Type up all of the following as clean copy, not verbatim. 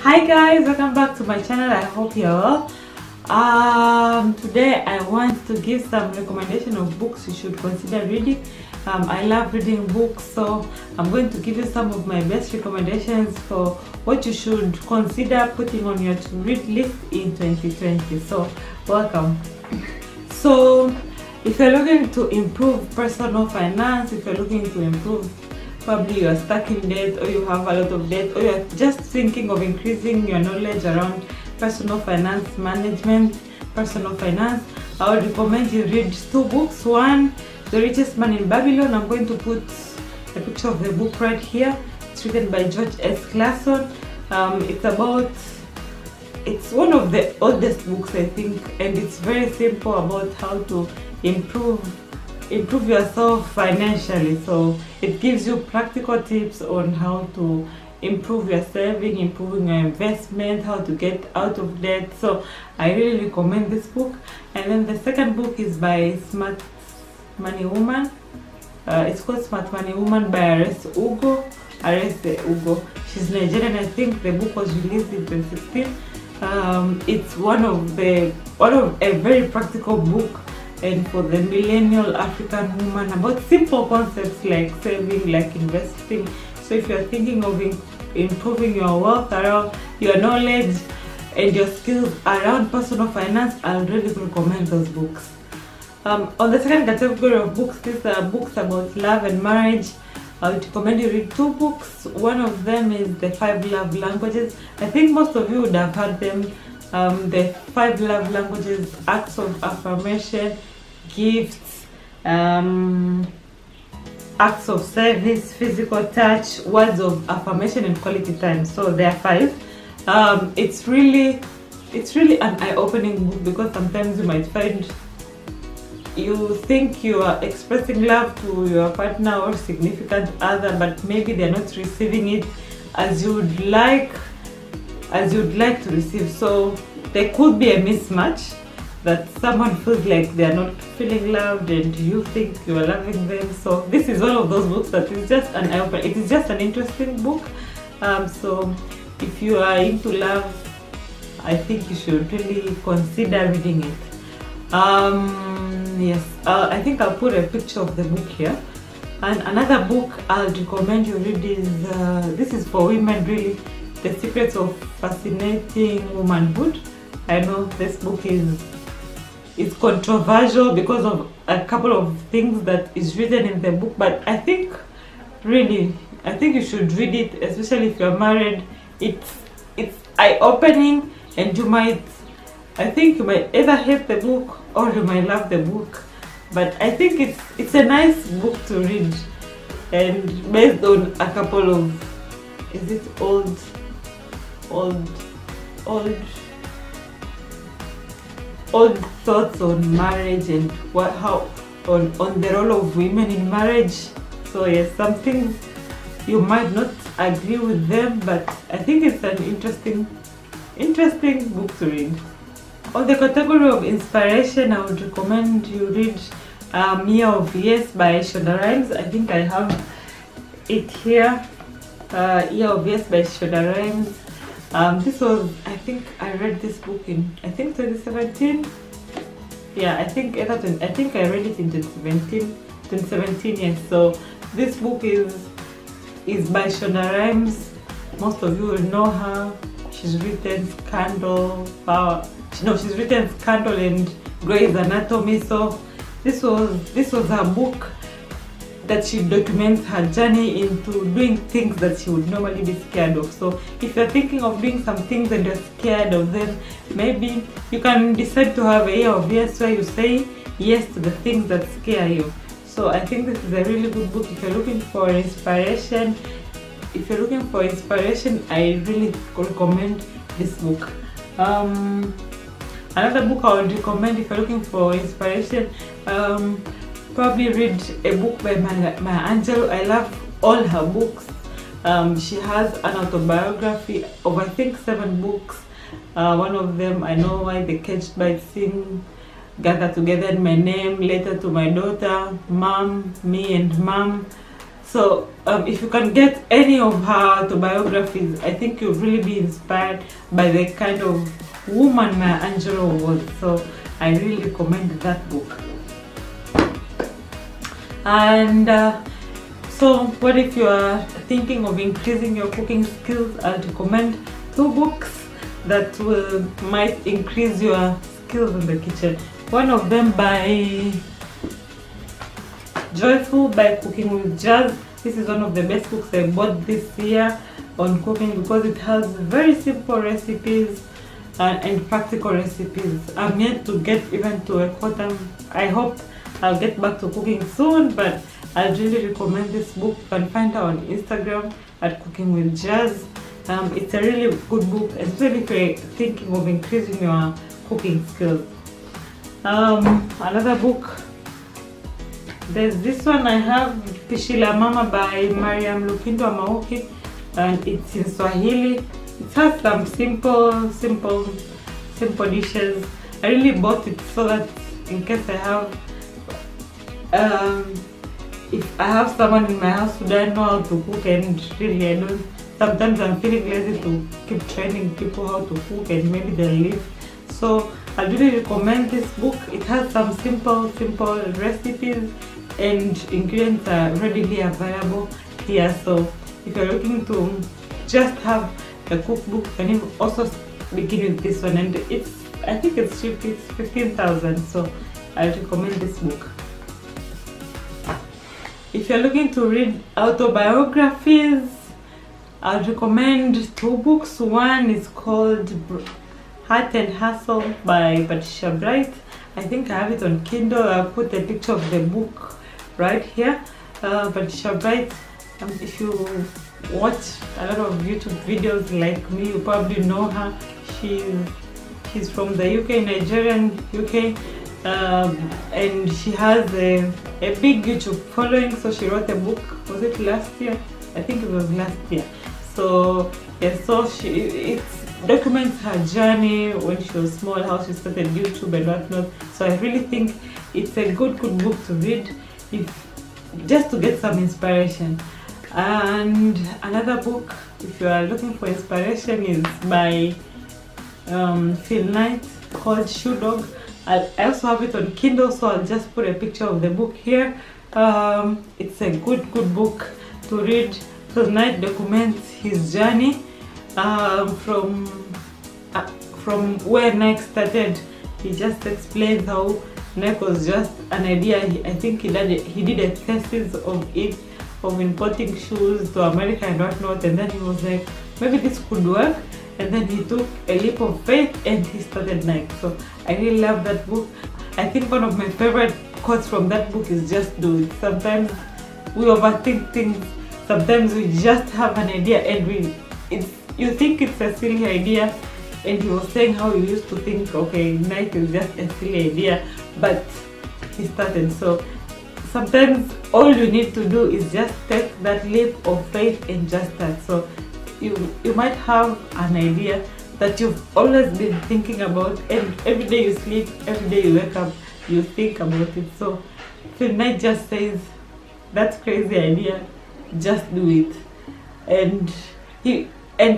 Hi guys, welcome back to my channel. I hope you're well. Today I want to give some recommendation of books you should consider reading. I love reading books, so I'm going to give you some of my best recommendations for what you should consider putting on your to-read list in 2020. So welcome. So if you're looking to improve personal finance, if you're looking to improve, probably you're stuck in debt, or you have a lot of debt, or you're just thinking of increasing your knowledge around personal finance management, personal finance, I would recommend you read two books. One, The Richest Man in Babylon. I'm going to put a picture of the book right here. It's written by Richest. Clason. It's one of the oldest books, I think, and it's very simple about how to improve yourself financially. So it gives you practical tips on how to improve your saving, improving your investment, how to get out of debt. So I really recommend this book. And then the second book is by Smart Money Woman. It's called Smart Money Woman by Arese Ugwu. She's Nigerian. I think the book was released in 2016. It's one of a very practical book, and for the millennial African woman, about simple concepts like saving, like investing. So if you're thinking of improving your wealth around your knowledge and your skills around personal finance, I would really recommend those books. On the second category of books, these are books about love and marriage. I would recommend you read two books. One of them is The 5 Love Languages. I think most of you would have heard them. The 5 Love Languages: Acts of Affirmation, Gifts, Acts of Service, Physical Touch, Words of Affirmation, and Quality Time. So there are 5. It's really an eye-opening book, because sometimes you might find you think you are expressing love to your partner or significant other, but maybe they're not receiving it as you would like to receive. So there could be a mismatch, that someone feels like they're not feeling loved and you think you are loving them. So this is one of those books that is just an eye-opener. It is just an interesting book. So if you are into love, I think you should really consider reading it. Yes, I think I'll put a picture of the book here. And another book I'll recommend you read is, this is for women really, The Secrets of Fascinating Womanhood. I know this book is controversial because of a couple of things that is written in the book, but I think you should read it, especially if you're married. It's eye-opening, and you might either hate the book or you might love the book, but I think it's a nice book to read, and based on a couple of old thoughts on marriage and on the role of women in marriage. So yes, some things you might not agree with them, but I think it's an interesting book to read. On the category of inspiration, I would recommend you read Year of Yes by Shonda Rhimes. I think I have it here. Year of Yes by Shonda Rhimes. This was, I think I read this book in 2017. Yeah, I think I read it in 2017. Yes. So this book is by Shonda Rhimes. Most of you will know her. She's written Scandal, she's written Scandal and Grey's Anatomy. So this was her book that she documents her journey into doing things that she would normally be scared of. So if you're thinking of doing some things and you're scared of them, maybe you can decide to have a year of yes where you say yes to the things that scare you. So I think this is a really good book if you're looking for inspiration. I really recommend this book. Another book I would recommend if you're looking for inspiration, probably read a book by Angelou. I love all her books. She has an autobiography of I think 7 books. One of them, I Know Why the Caged Birds Sing, Gather Together in My Name, Letter to My Daughter, Mom, Me and Mom, So if you can get any of her autobiographies, I think you'll really be inspired by the kind of woman my Angelou was. So I really recommend that book. And so what if you are thinking of increasing your cooking skills? I'll recommend 2 books that might increase your skills in the kitchen. One of them by Joyful, by Cooking with Jazz. This is one of the best books I bought this year on cooking because it has very simple recipes and practical recipes. I'm yet to get even to a quarter. I hope I'll get back to cooking soon, but I really recommend this book. You can find her on Instagram at Cooking with Jazz. It's a really good book, especially if you're thinking of increasing your cooking skills. Another book, there's this one I have, Pishila Mama by Mariam Lukindo Amaoki, and it's in Swahili. It has some simple dishes. I really bought it so that in case I have if I have someone in my house who doesn't know how to cook, and really I don't, sometimes I'm feeling lazy to keep training people how to cook and maybe they'll leave. So I really recommend this book. It has some simple recipes and ingredients are readily available here. So if you're looking to just have a cookbook, you can also begin with this one, and I think it's cheap, it's 15,000, so I recommend this book. If you're looking to read autobiographies, I'll recommend 2 books. One is called Heart and Hustle by Patricia. I think I have it on Kindle. I'll put a picture of the book right here. Patricia, if you watch a lot of YouTube videos like me, you probably know her. She's from the UK, Nigerian UK, and she has a big YouTube following. So she wrote a book, was it last year? I think it was last year. So yes, so it documents her journey when she was small, how she started YouTube and whatnot. So I really think it's a good book to read, just to get some inspiration. And another book, if you are looking for inspiration, is by Phil Knight, called Shoe Dog. I also have it on Kindle, so I'll just put a picture of the book here. It's a good book to read. Phil Knight documents his journey from where Nike started. He just explains how Nike was just an idea. I think he did a thesis of it, of importing shoes to America and whatnot, and then he was like, maybe this could work, and then he took a leap of faith and he started Nike. So I really love that book. I think one of my favorite quotes from that book is just do it. Sometimes we overthink things. Sometimes we just have an idea and you think it's a silly idea, and he was saying how he used to think, okay, Nike is just a silly idea, but he started. So sometimes all you need to do is just take that leap of faith and just start. So you might have an idea that you've always been thinking about, and every day you sleep, every day you wake up, you think about it. So Phil Knight just says, that's crazy idea, just do it. And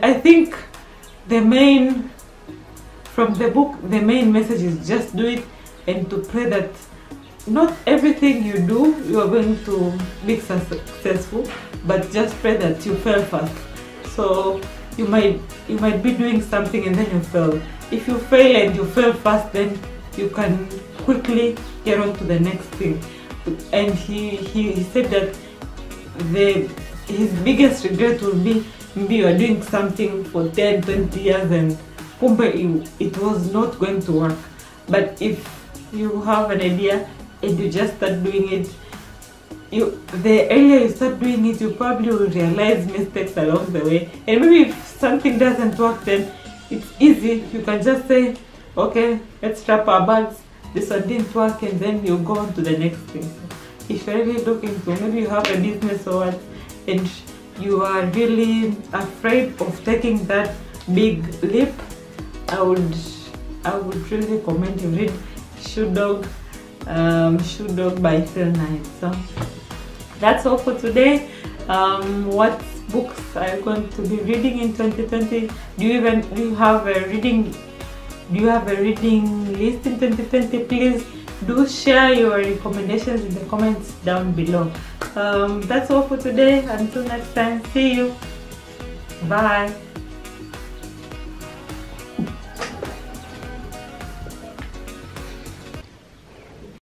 I think from the book, the main message is just do it, and to pray that not everything you do you are going to be successful, but just pray that you fail first. So you might be doing something and then you fail. If you fail and you fail fast, then you can quickly get on to the next thing. And he said that his biggest regret will be maybe you are doing something for 10-20 years and it was not going to work. But if you have an idea and you just start doing it, the earlier you start doing it, you probably will realize mistakes along the way. And maybe if something doesn't work, then it's easy. You can just say, okay, let's strap our bags. This one didn't work, and then you go on to the next thing. If you're really looking to, maybe you have a business or what, and you are really afraid of taking that big leap, I would really recommend you read Shoe Dog by Phil Knight. So that's all for today. What books are you going to be reading in 2020? Do you have a reading list in 2020? Please do share your recommendations in the comments down below. That's all for today. Until next time, see you. Bye.